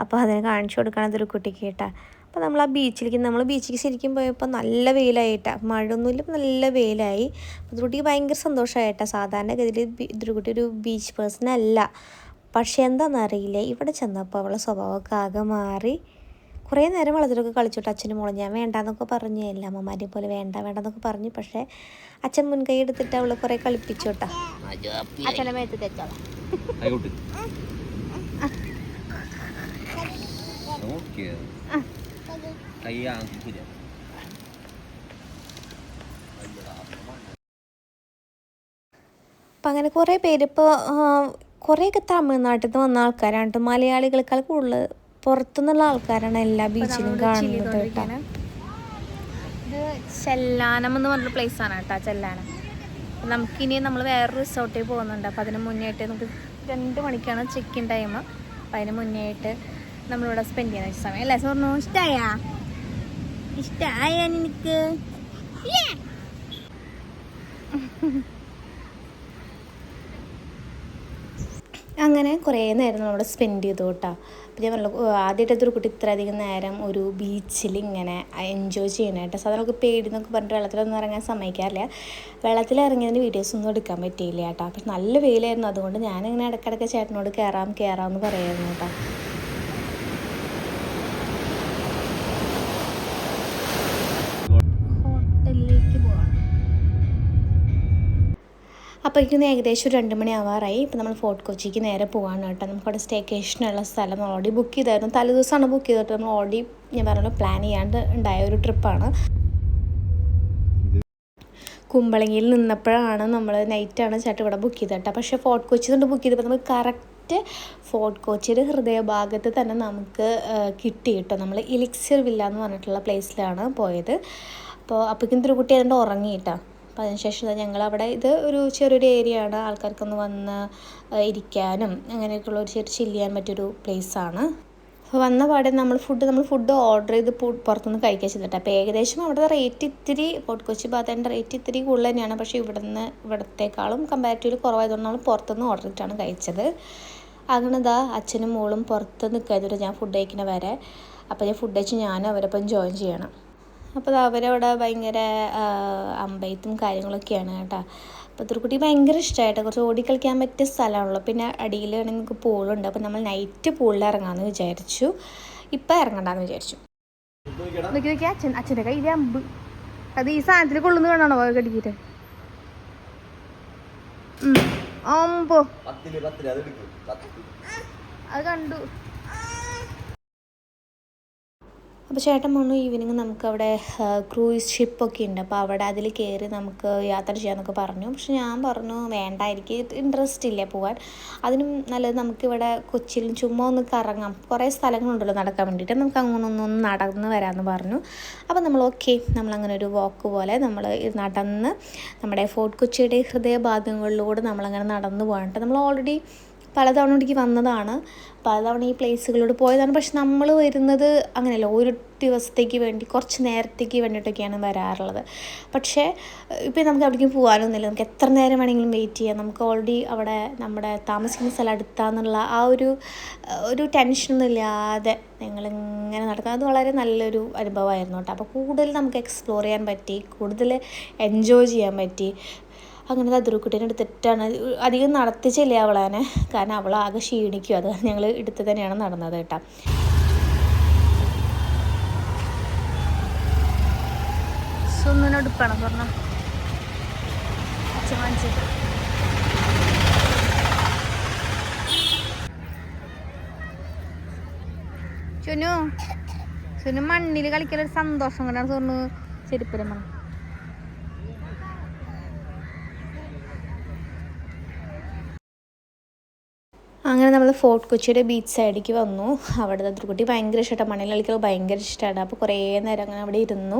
അപ്പോൾ അതിനെ കാണിച്ചു കൊടുക്കണം അതൊരു കുട്ടിക്ക് കേട്ടാ. അപ്പോൾ നമ്മൾ ബീച്ചിലേക്ക് ശരിക്കും പോയപ്പോൾ നല്ല വെയിലായിട്ടാ, മഴയൊന്നുമില്ല, നല്ല വെയിലായി. അപ്പോൾ കുട്ടിക്ക് ഭയങ്കര സന്തോഷമായിട്ടാ. സാധാരണ ഗതിയിൽ കുട്ടി ഒരു ബീച്ച് പേഴ്സൺ അല്ല, പക്ഷേ എന്താണെന്നറിയില്ല, ഇവിടെ ചെന്നപ്പോൾ അവളെ സ്വഭാവമൊക്കെ ആകെ മാറി. കുറേ നേരം വെള്ളത്തിലൊക്കെ കളിച്ചോട്ടെ അച്ഛനും മോളും. ഞാൻ വേണ്ടാന്നൊക്കെ പറഞ്ഞു, എല്ലാ അമ്മമാരെയും പോലെ വേണ്ടെന്നൊക്കെ പറഞ്ഞു. പക്ഷേ അച്ഛൻ മുൻകൈ എടുത്തിട്ട് അവളെ കുറേ കളിപ്പിച്ചോട്ടാ. അച്ഛൻ്റെ മേത്ത് തെറ്റോളാം. അപ്പം അങ്ങനെ കുറേ പേര് ഇപ്പോൾ കുറേയൊക്കെ തമിഴ്നാട്ടിൽ നിന്ന് വന്ന ആൾക്കാരാണ്. മലയാളികളെക്കാൾ കൂടുതൽ പുറത്തുനിന്നുള്ള ആൾക്കാരാണ് എല്ലാ ബീച്ചിലും കാണുന്നത് കേട്ടോ. ഇത് ചെല്ലാനം എന്ന് പറഞ്ഞൊരു പ്ലേസാണ് കേട്ടോ, ചെല്ലാനം. നമുക്കിനി നമ്മൾ വേറൊരു റിസോർട്ടിൽ പോകുന്നുണ്ട്. അപ്പോൾ അതിന് മുന്നേ ആയിട്ട് നമുക്ക് 2 മണിക്കാണ് ചെക്ക് ഇൻ ടൈം. അപ്പോൾ അതിന് മുന്നേ ആയിട്ട് നമ്മളിവിടെ സ്പെൻഡ് ചെയ്യുന്ന സമയം അല്ലേ സ്വർണ്ണ? ഇഷ്ടമായ നിനക്ക്? അങ്ങനെ കുറേ നേരം നമ്മളവിടെ സ്പെൻഡ് ചെയ്തു കേട്ടോ. അപ്പോൾ ഞാൻ പറഞ്ഞു, ആദ്യമായിട്ടൊരു കുട്ടി ഇത്രയധികം നേരം ഒരു ബീച്ചിൽ ഇങ്ങനെ എൻജോയ് ചെയ്യണമായിട്ട്. സാധാരണ നമുക്ക് പേടി എന്നൊക്കെ പറഞ്ഞിട്ട് വെള്ളത്തിലൊന്നും ഇറങ്ങാൻ സമ്മതിക്കാറില്ല. വെള്ളത്തിലിറങ്ങിയതിന് വീഡിയോസ് ഒന്നും എടുക്കാൻ പറ്റിയില്ല കേട്ടോ. അപ്പോൾ നല്ല വെയിലായിരുന്നു, അതുകൊണ്ട് ഞാനിങ്ങനെ ഇടയ്ക്കിടയ്ക്ക് ചേട്ടനോട് കയറാമെന്ന് പറയായിരുന്നു കേട്ടോ. ഹോട്ടലിലേക്ക് പോവാം. അപ്പോഴേക്കും ഏകദേശം ഒരു 2 മണി ആവാറായി. ഇപ്പോൾ നമ്മൾ ഫോർട്ട് കൊച്ചിക്ക് നേരെ പോവാണ് കേട്ടോ. നമുക്കവിടെ സ്റ്റേക്കേഷനുള്ള സ്ഥലം നമ്മൾ ഓൾറെഡി ബുക്ക് ചെയ്തായിരുന്നു. തലേദിവസമാണ് ബുക്ക് ചെയ്തിട്ട് നമ്മൾ ഓൾറെഡി ഞാൻ പറഞ്ഞല്ലോ പ്ലാൻ ചെയ്യാണ്ട് ഉണ്ടായ ഒരു ട്രിപ്പാണ്. കുമ്പളങ്ങിയിൽ നിന്നപ്പോഴാണ് നമ്മൾ നൈറ്റാണ് ചേട്ടൻ ഇവിടെ ബുക്ക് ചെയ്തത് കേട്ടോ. പക്ഷേ ഫോർട്ട് കൊച്ചി കൊണ്ട് ബുക്ക് ചെയ്തപ്പോൾ നമുക്ക് കറക്റ്റ് ഫോർട്ട് കൊച്ചിയുടെ ഹൃദയഭാഗത്ത് തന്നെ നമുക്ക് കിട്ടി കേട്ടോ. നമ്മൾ ഇലിക്സിർ വില്ല എന്ന് പറഞ്ഞിട്ടുള്ള പ്ലേസിലാണ് പോയത്. അപ്പോഴേക്കും ഒരു കുട്ടി അതുകൊണ്ട് ഉറങ്ങി കേട്ടോ. അപ്പോൾ അതിനുശേഷം ഞങ്ങളവിടെ ഇത് ഒരു ചെറിയൊരു ഏരിയ ആണ്, ആൾക്കാർക്കൊന്ന് വന്ന് ഇരിക്കാനും അങ്ങനെയൊക്കെയുള്ള ഒരു ചെറിയ ചില്ല് ചെയ്യാൻ പറ്റിയൊരു പ്ലേസാണ്. അപ്പോൾ വന്ന പാടെ നമ്മൾ ഫുഡ് ഓർഡർ ചെയ്ത് പുറത്തുനിന്ന് കഴിക്കാൻ ചെയ്തിട്ട്. അപ്പോൾ ഏകദേശം അവിടെ റേറ്റ് ഇത്തിരി ഫോർട്ട് കൊച്ചി ഭാഗത്തിൻ്റെ റേറ്റ് ഇത്തിരി കൂടുതൽ തന്നെയാണ്. പക്ഷേ ഇവിടത്തേക്കാളും കമ്പാരിറ്റീവ്ലി കുറവായതുകൊണ്ട് നമ്മൾ പുറത്തുനിന്ന് ഓർഡർ ചെയ്തിട്ടാണ് കഴിച്ചത്. അങ്ങനെ അച്ഛനും മോളും പുറത്ത് നിൽക്കാതിട്ട് ഞാൻ ഫുഡ് കഴിക്കുന്ന വരെ. അപ്പോൾ ഞാൻ ഫുഡ് കഴിച്ച് ഞാനും അവരൊപ്പം ജോയിൻ ചെയ്യണം. അപ്പോൾ അവരവിടെ ഭയങ്കര അമ്പയത്തും കാര്യങ്ങളൊക്കെയാണ് കേട്ടോ. അപ്പോൾ കുട്ടി ഭയങ്കര ഇഷ്ടമായിട്ട് കുറച്ച് ഓടിക്കളിക്കാൻ പറ്റിയ സ്ഥലമാണല്ലോ. പിന്നെ അടിയിലാണെങ്കിൽ നമുക്ക് പൂളുണ്ട്. അപ്പോൾ നമ്മൾ നൈറ്റ് പൂളിൽ ഇറങ്ങാമെന്ന് വിചാരിച്ചു. ഇപ്പം ഇറങ്ങണ്ടെന്ന് വിചാരിച്ചു. അച്ഛൻ്റെ കയ്യിൽ അമ്പ്, അത് ഈ സാധനത്തിൽ കൊള്ളുന്ന വേണോ കടിക്കിട്ട്? അമ്പോ അത് കണ്ടു. അപ്പോൾ ചേട്ടൻ പറഞ്ഞു ഈവനിങ് നമുക്കവിടെ ക്രൂയിസ് ഷിപ്പൊക്കെ ഉണ്ട്, അപ്പോൾ അവിടെ അതിൽ കയറി നമുക്ക് യാത്ര ചെയ്യാമെന്നൊക്കെ പറഞ്ഞു. പക്ഷെ ഞാൻ പറഞ്ഞു വേണ്ട, എനിക്ക് ഇൻട്രസ്റ്റ് ഇല്ല പോകാൻ. അതിനും നല്ലത് നമുക്കിവിടെ കൊച്ചിയിലും ചുമ്മാ ഒന്ന് കറങ്ങാം, കുറേ സ്ഥലങ്ങളുണ്ടല്ലോ നടക്കാൻ വേണ്ടിയിട്ട്, നമുക്ക് അങ്ങനെ ഒന്ന് നടന്ന് വരാമെന്ന് പറഞ്ഞു. അപ്പോൾ നമ്മൾ നമ്മളങ്ങനെ ഒരു വാക്ക് പോലെ നമ്മൾ നടന്ന് നമ്മുടെ ഫോർട്ട് കൊച്ചിയുടെ ഹൃദയഭാഗങ്ങളിലൂടെ നമ്മളങ്ങനെ നടന്നു പോകാനായിട്ട്. നമ്മൾ ഓൾറെഡി പലതവണ ഇവിടേക്ക് വന്നതാണ്, പലതവണ ഈ പ്ലേസുകളോട് പോയതാണ്. പക്ഷെ നമ്മൾ വരുന്നത് അങ്ങനെയല്ല, ഒരു ദിവസത്തേക്ക് വേണ്ടി കുറച്ച് നേരത്തേക്ക് വേണ്ടിയിട്ടൊക്കെയാണ് വരാറുള്ളത്. പക്ഷേ ഇപ്പോൾ നമുക്ക് അവിടേക്കും പോകാനൊന്നുമില്ല, നമുക്ക് എത്ര നേരം വേണമെങ്കിലും വെയിറ്റ് ചെയ്യാം. നമുക്ക് ഓൾറെഡി അവിടെ നമ്മുടെ താമസിക്കുന്ന സ്ഥലം അടുത്താന്നുള്ള ആ ഒരു ടെൻഷനൊന്നും ഇല്ലാതെ ഞങ്ങളിങ്ങനെ നടക്കുന്നത് അത് വളരെ നല്ലൊരു അനുഭവമായിരുന്നു കേട്ടോ. അപ്പോൾ കൂടുതൽ നമുക്ക് എക്സ്പ്ലോർ ചെയ്യാൻ പറ്റി, കൂടുതൽ എൻജോയ് ചെയ്യാൻ പറ്റി. അങ്ങനെ അതിരുക്കുട്ടീനെ എടുത്തിട്ടാണ് അധികം നടത്തിച്ചില്ല അവളെ, കാരണം അവൾ ആകെ ക്ഷീണിക്കും. അത് ഞങ്ങൾ എടുത്ത് തന്നെയാണ് നടന്നത് കേട്ടോ. സുന്നിനടുപ്പാണ് പറഞ്ഞ അച്ഛൻ വാങ്ങിച്ചത്. സുനു മണ്ണിൽ കളിക്കലൊരു സന്തോഷം കൊണ്ടാണ് സുന്നു ചെരുപ്പരം പറഞ്ഞു. അങ്ങനെ നമ്മൾ ഫോർട്ട് കൊച്ചിയുടെ ബീച്ച് സൈഡിലേക്ക് വന്നു. അവിടെ അതിർക്കുട്ടി ഭയങ്കര ഇഷ്ടമാണ്, മണ്ണിൽ കളിക്കുന്നത് ഭയങ്കര ഇഷ്ടമാണ്. അപ്പോൾ കുറേ നേരം അങ്ങനെ അവിടെ ഇരുന്നു.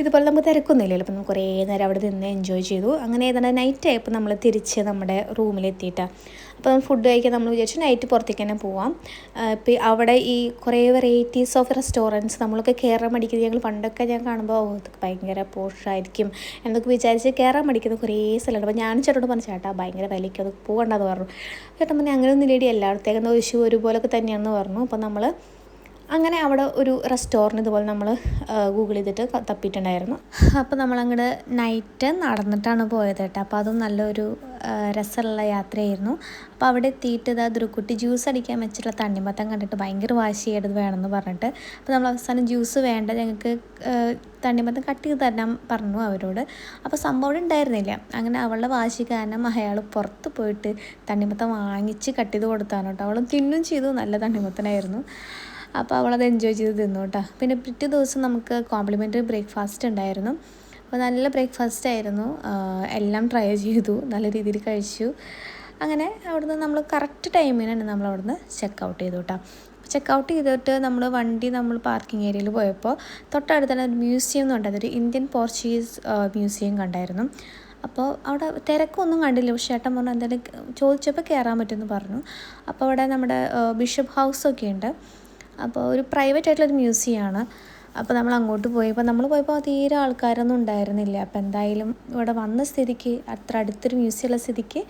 ഇതുപോലെ നമുക്ക് തിരക്കൊന്നുമില്ലല്ലോ. അപ്പം നമുക്ക് കുറേ നേരം അവിടെ നിന്ന് എൻജോയ് ചെയ്തു. അങ്ങനെ ഏതാണ്ട് നൈറ്റ് ആയപ്പോൾ നമ്മൾ തിരിച്ച് നമ്മുടെ റൂമിലെത്തിയിട്ടാണ്. അപ്പോൾ നമ്മൾ ഫുഡ് കഴിക്കാൻ നമ്മൾ വിചാരിച്ചു നൈറ്റ് പുറത്തേക്ക് തന്നെ പോവാം. ഇപ്പോൾ അവിടെ ഈ കുറേ വെറൈറ്റീസ് ഓഫ് റെസ്റ്റോറൻറ്റ്സ് നമ്മളൊക്കെ കയറാൻ മടിക്കുന്നത് ഞങ്ങൾ പണ്ടൊക്കെ ഞാൻ കാണുമ്പോൾ ഇതൊക്കെ ഭയങ്കര പോഷായിരിക്കും എന്നൊക്കെ വിചാരിച്ച് കയറാൻ മടിക്കുന്ന കുറേ സ്ഥലമുണ്ട്. അപ്പോൾ ഞാനും ചേട്ടനോട് പറഞ്ഞു, ചേട്ടാ ഭയങ്കര വിലയ്ക്ക് അത് പോകണ്ടെന്ന് പറഞ്ഞു. ചേട്ടൻ പറഞ്ഞു അങ്ങനെയൊന്നും ഇല്ലേടി, എല്ലായിടത്തേക്കും ഇഷ്യൂ ഒരുപോലൊക്കെ തന്നെയാണെന്ന് പറഞ്ഞു. അപ്പോൾ നമ്മൾ അങ്ങനെ അവിടെ ഒരു റെസ്റ്റോറൻറ്റ് ഇതുപോലെ നമ്മൾ ഗൂഗിൾ ചെയ്തിട്ട് തപ്പിയിട്ടുണ്ടായിരുന്നു. അപ്പോൾ നമ്മളങ്ങോട്ട് നൈറ്റ് നടന്നിട്ടാണ് പോയത് കേട്ടോ. അപ്പോൾ അതും നല്ലൊരു രസമുള്ള യാത്രയായിരുന്നു. അപ്പോൾ അവിടെ എത്തിയിട്ട് ഇതാ ദ്രുക്കുട്ടി ജ്യൂസ് അടിക്കാൻ വെച്ചിട്ടുള്ള തണ്ണിമത്തം കണ്ടിട്ട് ഭയങ്കര വാശിയായിട്ട് വേണമെന്ന് പറഞ്ഞിട്ട്, അപ്പോൾ നമ്മൾ അവസാനം ജ്യൂസ് വേണ്ട, ഞങ്ങൾക്ക് തണ്ണിമത്തം കട്ട് ചെയ്ത് തരാൻ പറഞ്ഞു അവരോട്. അപ്പോൾ സംഭവം അവിടെ ഉണ്ടായിരുന്നില്ല. അങ്ങനെ അവളുടെ വാശി കാരണം അയാൾ പുറത്ത് പോയിട്ട് തണ്ണിമത്തം വാങ്ങിച്ച് കട്ട് ചെയ്ത് കൊടുത്താണ് കേട്ടോ. അവളും തിന്നും ചെയ്തു, നല്ല തണ്ണിമത്തനായിരുന്നു. അപ്പോൾ അവളത് എൻജോയ് ചെയ്ത് തിന്നു കേട്ടോ. പിന്നെ പിറ്റേ ദിവസം നമുക്ക് കോംപ്ലിമെൻ്ററി ബ്രേക്ക്ഫാസ്റ്റ് ഉണ്ടായിരുന്നു. അപ്പോൾ നല്ല ബ്രേക്ക്ഫാസ്റ്റ് ആയിരുന്നു. എല്ലാം ട്രൈ ചെയ്തു, നല്ല രീതിയിൽ കഴിച്ചു. അങ്ങനെ അവിടുന്ന് നമ്മൾ കറക്റ്റ് ടൈമിനാണ് നമ്മൾ അവിടുന്ന് ചെക്കൗട്ട് ചെയ്തു കേട്ടോ. ചെക്കൗട്ട് ചെയ്തിട്ട് നമ്മൾ പാർക്കിംഗ് ഏരിയയിൽ പോയപ്പോൾ തൊട്ടടുത്ത് തന്നെ ഒരു മ്യൂസിയം എന്നുണ്ട്, അതൊരു ഇന്ത്യൻ പോർച്ചുഗീസ് മ്യൂസിയം കണ്ടായിരുന്നു. അപ്പോൾ അവിടെ തിരക്കൊന്നും കണ്ടില്ല. പക്ഷേ ചേട്ടൻ പറഞ്ഞു എന്തായാലും ചോദിച്ചപ്പോൾ കയറാൻ പറ്റുമെന്ന് പറഞ്ഞു. അപ്പോൾ അവിടെ നമ്മുടെ ബിഷപ്പ് ഹൗസൊക്കെ ഉണ്ട്. അപ്പോൾ ഒരു പ്രൈവറ്റ് ആയിട്ടുള്ളൊരു മ്യൂസിയമാണ്. അപ്പോൾ നമ്മൾ അങ്ങോട്ട് പോയപ്പോൾ തീരെ ആൾക്കാരൊന്നും ഉണ്ടായിരുന്നില്ല. അപ്പോൾ എന്തായാലും ഇവിടെ വന്ന സ്ഥിതിക്ക്, അത്ര അടുത്തൊരു മ്യൂസിയമുള്ള സ്ഥിതിക്ക്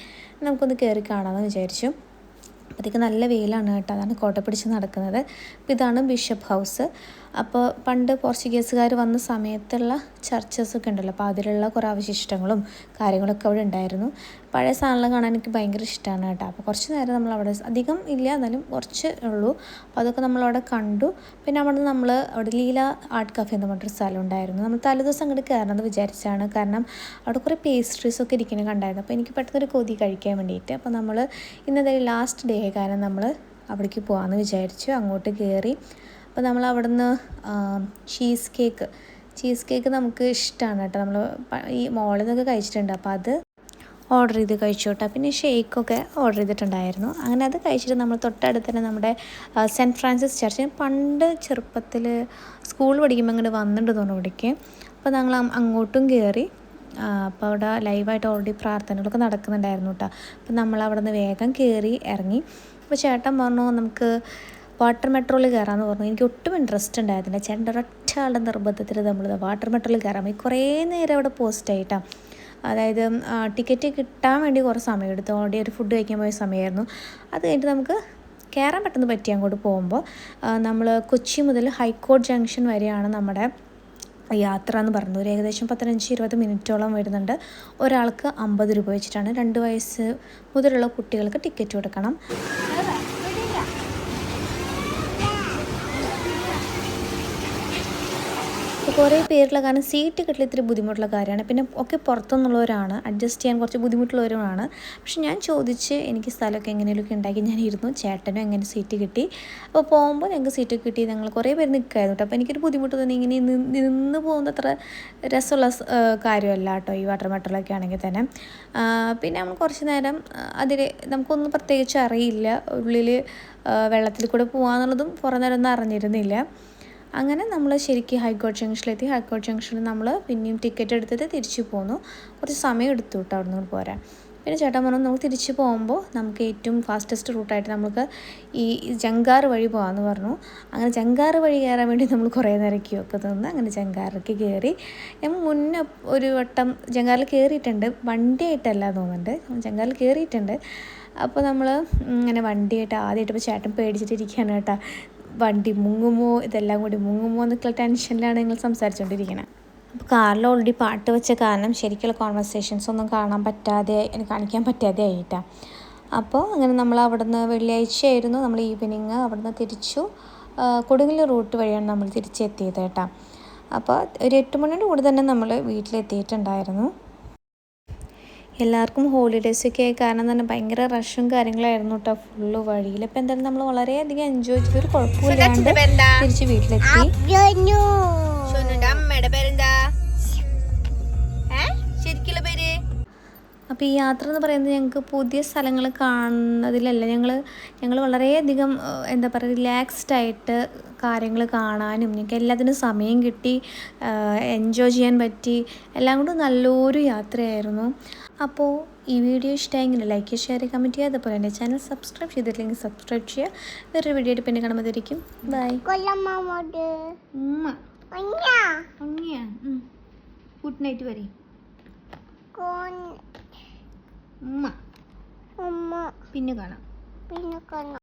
നമുക്കൊന്ന് കയറി കാണാമെന്ന് വിചാരിച്ചു. അപ്പോഴത്തേക്ക് നല്ല വെയിലാണ് കേട്ടോ, അതാണ് കോട്ട പിടിച്ച് നടക്കുന്നത്. അപ്പോൾ ഇതാണ് ബിഷപ്പ് ഹൗസ്. അപ്പോൾ പണ്ട് പോർച്ചുഗീസുകാർ വന്ന സമയത്തുള്ള ചർച്ചസൊക്കെ ഉണ്ടല്ലോ, അപ്പോൾ അതിലുള്ള കുറേ അവശിഷ്ടങ്ങളും കാര്യങ്ങളൊക്കെ അവിടെ ഉണ്ടായിരുന്നു. പഴയ സാധനങ്ങൾ കാണാൻ എനിക്ക് ഭയങ്കര ഇഷ്ടമാണ് കേട്ടോ. അപ്പോൾ കുറച്ച് നേരം നമ്മളവിടെ, അധികം ഇല്ല എന്നാലും കുറച്ച് ഉള്ളൂ, അപ്പോൾ അതൊക്കെ നമ്മളവിടെ കണ്ടു. പിന്നെ അവിടെ ലീല ആർട്ട് കഫേ എന്ന് പറഞ്ഞൊരു സ്ഥലം ഉണ്ടായിരുന്നു. നമ്മൾ തലേദിവസം അങ്ങോട്ട് കയറണമെന്ന് വിചാരിച്ചാണ്, കാരണം അവിടെ കുറേ പേസ്ട്രീസൊക്കെ ഇരിക്കുന്നത് കണ്ടായിരുന്നു. അപ്പോൾ എനിക്ക് പെട്ടെന്നൊരു കൊതി കഴിക്കാൻ വേണ്ടിയിട്ട്. അപ്പോൾ നമ്മൾ ഇന്നത്തെ ലാസ്റ്റ് ഡേ കാരണം നമ്മൾ അവിടേക്ക് പോകാമെന്ന് വിചാരിച്ചു. അങ്ങോട്ട് കയറി. അപ്പോൾ നമ്മൾ അവിടെ നിന്ന് ചീസ് കേക്ക് നമുക്ക് ഇഷ്ടമാണ് കേട്ടോ. നമ്മൾ ഈ മോളിൽ നിന്നൊക്കെ കഴിച്ചിട്ടുണ്ട്. അപ്പോൾ അത് ഓർഡർ ചെയ്ത് കഴിച്ചു കേട്ടോ. പിന്നെ ഷേക്കൊക്കെ ഓർഡർ ചെയ്തിട്ടുണ്ടായിരുന്നു. അങ്ങനെ അത് കഴിച്ചിട്ട് നമ്മൾ തൊട്ടടുത്ത് തന്നെ നമ്മുടെ സെൻറ്റ് ഫ്രാൻസിസ് ചർച്ച്, പണ്ട് ചെറുപ്പത്തിൽ സ്കൂൾ പഠിക്കുമ്പോൾ അങ്ങോട്ട് വന്നിട്ടുണ്ട് തോന്നുന്നു ഇവിടേക്ക്. അപ്പോൾ ഞങ്ങൾ അങ്ങോട്ടും കയറി. അപ്പോൾ അവിടെ ലൈവായിട്ട് ഓൾറെഡി പ്രാർത്ഥനകളൊക്കെ നടക്കുന്നുണ്ടായിരുന്നു കേട്ടോ. അപ്പോൾ നമ്മൾ അവിടെ നിന്ന് വേഗം കയറി ഇറങ്ങി. അപ്പോൾ ചേട്ടൻ പറഞ്ഞു നമുക്ക് വാട്ടർ മെട്രോയിൽ കയറാമെന്ന് പറഞ്ഞു. എനിക്ക് ഒട്ടും ഇൻട്രസ്റ്റ് ഉണ്ടായിരുന്നില്ല. ചേട്ടൻ്റെ ഒരൊറ്റ ആളുടെ നിർബന്ധത്തിൽ നമ്മൾ വാട്ടർ മെട്രോയിൽ കയറാൻ പോയി. കുറേ നേരം അവിടെ പോസ്റ്റായിട്ടാണ്, അതായത് ടിക്കറ്റ് കിട്ടാൻ വേണ്ടി കുറേ സമയം എടുത്തു. ഓൾറെഡി ഒരു ഫുഡ് കഴിക്കാൻ പോയ സമയമായിരുന്നു. അത് കഴിഞ്ഞിട്ട് നമുക്ക് കയറാൻ പെട്ടെന്ന് പറ്റി. അങ്ങോട്ട് പോകുമ്പോൾ നമ്മൾ കൊച്ചി മുതൽ ഹൈക്കോർട്ട് ജംഗ്ഷൻ വരെയാണ് നമ്മുടെ യാത്ര എന്ന് പറയുന്നത്. ഒരു ഏകദേശം 15-20 മിനിറ്റോളം വരുന്നുണ്ട്. ഒരാൾക്ക് 50 രൂപ വെച്ചിട്ടാണ്. 2 വയസ്സ് മുതലുള്ള കുട്ടികൾക്ക് ടിക്കറ്റ് കൊടുക്കണം. കുറേ പേരുള്ള കാരണം സീറ്റ് കിട്ടൽ ഇത്തിരി ബുദ്ധിമുട്ടുള്ള കാര്യമാണ്. പിന്നെ ഒക്കെ പുറത്തുനിന്നുള്ളവരാണ്, അഡ്ജസ്റ്റ് ചെയ്യാൻ കുറച്ച് ബുദ്ധിമുട്ടുള്ളവരുമാണ്. പക്ഷെ ഞാൻ ചോദിച്ച് എനിക്ക് സ്ഥലമൊക്കെ എങ്ങനെയൊക്കെ ഉണ്ടാക്കി ഞാൻ ഇരുന്നു. ചേട്ടനും എങ്ങനെ സീറ്റ് കിട്ടി. അപ്പോൾ പോകുമ്പോൾ ഞങ്ങൾക്ക് സീറ്റ് കിട്ടി. ഞങ്ങൾ കുറേ പേര് നിൽക്കായിരുന്നു കേട്ടോ. അപ്പോൾ എനിക്കൊരു ബുദ്ധിമുട്ട് തോന്നി. ഇങ്ങനെ നിന്ന് പോകുന്ന അത്ര രസമുള്ള കാര്യമല്ല കേട്ടോ ഈ വാട്ടർ മെട്രോയിലൊക്കെ ആണെങ്കിൽ തന്നെ. പിന്നെ നമ്മൾ കുറച്ച് നേരം നമുക്കൊന്നും പ്രത്യേകിച്ച് അറിയില്ല. ഉള്ളിൽ വെള്ളത്തിൽ കൂടെ പോകാമെന്നുള്ളതും കുറേ നേരം ഒന്നും അറിഞ്ഞിരുന്നില്ല. അങ്ങനെ നമ്മൾ ശരിക്കും ഹൈക്കോർട്ട് ജംഗ്ഷനിലെത്തി. ഹൈക്കോർട്ട് ജംഗ്ഷനിൽ നമ്മൾ പിന്നെയും ടിക്കറ്റ് എടുത്തിട്ട് തിരിച്ചു പോന്നു. കുറച്ച് സമയം എടുത്തു കേട്ടോ അവിടെ നിന്ന് പോരാൻ. പിന്നെ ചേട്ടൻ പറഞ്ഞു നമുക്ക് തിരിച്ച് പോകുമ്പോൾ നമുക്ക് ഏറ്റവും ഫാസ്റ്റസ്റ്റ് റൂട്ടായിട്ട് നമുക്ക് ഈ ജങ്കാർ വഴി പോകാമെന്ന് പറഞ്ഞു. അങ്ങനെ ജങ്കാർ വഴി കയറാൻ വേണ്ടി നമ്മൾ കുറേ നേരം ക്യൂ ഒക്കെ നിന്ന് അങ്ങനെ ജങ്കാറിലേക്ക് കയറി. ഞാൻ മുന്നേ ഒരു വട്ടം ജങ്കാറിൽ കയറിയിട്ടുണ്ട്, വണ്ടിയായിട്ടല്ല തോന്നുന്നുണ്ട്, ജങ്കാറിൽ കയറിയിട്ടുണ്ട്. അപ്പോൾ നമ്മൾ ഇങ്ങനെ വണ്ടിയായിട്ട് ആദ്യമായിട്ട് ഇപ്പോൾ ചേട്ടൻ പേടിച്ചിട്ടിരിക്കുകയാണ് കേട്ടോ. വണ്ടി മുങ്ങുമോ, ഇതെല്ലാം കൂടി മുങ്ങുമോ എന്നൊക്കെ ടെൻഷനിലാണ് നിങ്ങൾ സംസാരിച്ചുകൊണ്ടിരിക്കുന്നത്. അപ്പോൾ കാറിൽ ഓൾറെഡി പാട്ട് വെച്ച കാരണം ശരിക്കുള്ള കോൺവെർസേഷൻസ് ഒന്നും കാണിക്കാൻ പറ്റാതെ ആയിട്ടാണ്. അപ്പോൾ അങ്ങനെ നമ്മൾ അവിടുന്ന് വെള്ളിയാഴ്ചയായിരുന്നു, നമ്മൾ ഈവനിങ് അവിടുന്ന് തിരിച്ചു കൊടുങ്ങല്ലൂർ റൂട്ട് വഴിയാണ് നമ്മൾ തിരിച്ചെത്തിയത് കേട്ടോ. അപ്പോൾ ഒരു 8 മണിയോട് കൂടി തന്നെ നമ്മൾ വീട്ടിലെത്തിയിട്ടുണ്ടായിരുന്നു. എല്ലാവർക്കും ഹോളിഡേയ്സൊക്കെ ആയ കാരണം തന്നെ ഭയങ്കര റഷും കാര്യങ്ങളായിരുന്നു കേട്ടോ ഫുള്ള് വഴിയിൽ. അപ്പോൾ എന്തായാലും നമ്മൾ വളരെയധികം എൻജോയ് ചെയ്ത് ഒരു കുഴപ്പമില്ലാണ്ട് തിരിച്ച് വീട്ടിലെത്തി. അപ്പോൾ ഈ യാത്ര എന്ന് പറയുന്നത് ഞങ്ങൾക്ക് പുതിയ സ്ഥലങ്ങൾ കാണുന്നതിലല്ല, ഞങ്ങൾ വളരെയധികം എന്താ പറയുക റിലാക്സ്ഡ് ആയിട്ട് കാര്യങ്ങൾ കാണാനും ഞങ്ങൾക്ക് എല്ലാത്തിനും സമയം കിട്ടി, എൻജോയ് ചെയ്യാൻ പറ്റി. എല്ലാം കൊണ്ടും നല്ലൊരു യാത്രയായിരുന്നു. അപ്പോൾ ഈ വീഡിയോ ഇഷ്ടമായെങ്കിൽ ലൈക്ക്, ഷെയർ, കമൻറ്റ് ചെയ്യുക. അതുപോലെ എൻ്റെ ചാനൽ സബ്സ്ക്രൈബ് ചെയ്തിട്ടില്ലെങ്കിൽ സബ്സ്ക്രൈബ് ചെയ്യുക. വേറൊരു വീഡിയോ ആയിട്ട് പിന്നെ കാണുമ്പോഴത്തേക്കും ബൈ. ഗുഡ് നൈറ്റ് വരെ. പിന്നെ കാണാം.